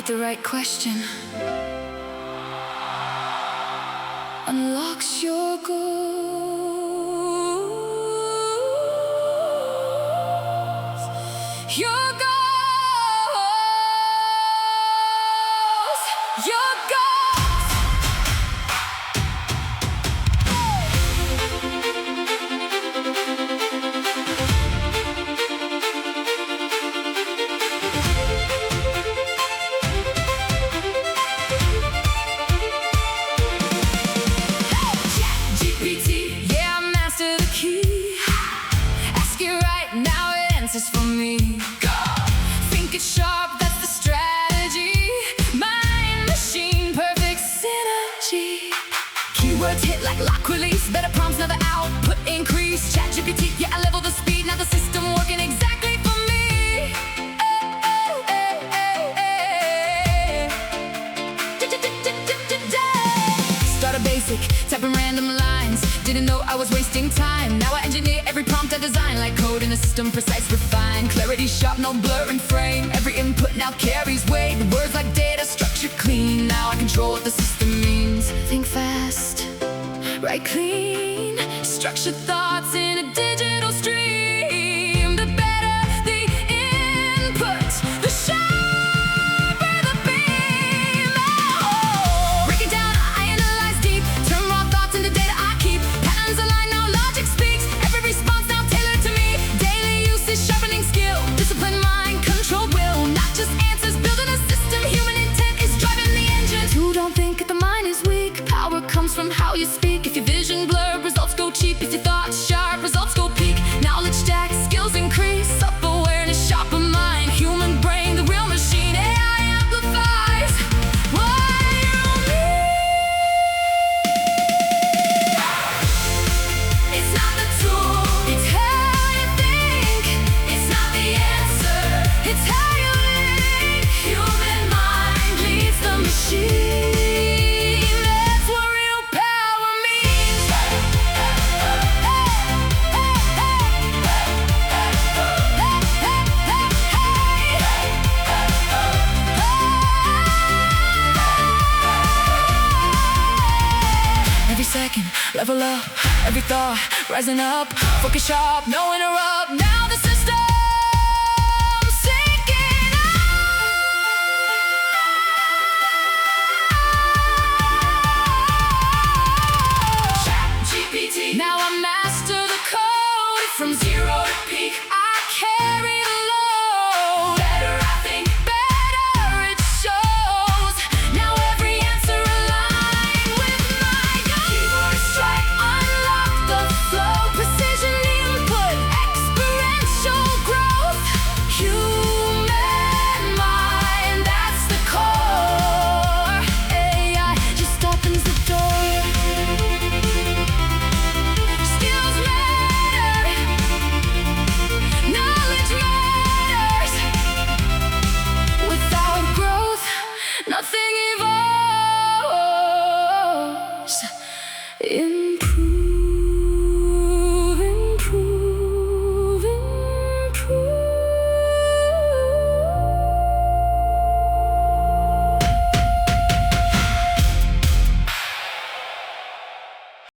with the right question unlocks your goals. Your goals. Your goals. ChatGPT, yeah, I mastered the key. Ask it right now, it answers for me. Go! Think it's sharp, that's the strategy. Mind, machine, perfect synergy. Keywords hit like lock release. Better prompts, never output increase. ChatGPT, yeah, I level the speed. Now the system working exactly for me. Start a basic, typing random lines. Didn't know I was wasting time. Now I engineer every prompt I design. Like code in a system, precise, refined. Clarity sharp, no blur in frame. Every input now carries weight. Words like data, structure clean. Now I control what the system means. Think fast, write clean. Structured thoughts in a digital stream. The better the input, the sharper the beam. Oh, break it down, I analyze deep. Turn raw thoughts into data I keep. Patterns align, now logic speaks. Every response now tailored to me. Daily usage, sharpening skill. Discipline mind, control will. Not just answers, building a system. Human intent is driving the engine. You don't think the mind is weak. Power comes from how you speak. If your vision blurred, results go cheap. If your thoughts sharp, results go peak. Knowledge stack, skills increase. Self-awareness, sharper mind. Human brain, the real machine. AI amplifies what you need. It's not the tool, it's how you think. It's not the answer, it's how you link. Human mind leads the machine. That's what real power means. Every second, level up. Every thought, rising up. Focus sharp, no interrupt. Now the system sinking up. ChatGPT. Now I master the code from zero to peak. I carry the load. Better I think, better it shows. Now every answer align with my goals. Keyboard strike, unlock the flow. Precision input, experiential growth. Human mind, that's the core. AI just opens the door. Skills matter, knowledge matters. Without growth, nothing evolves. In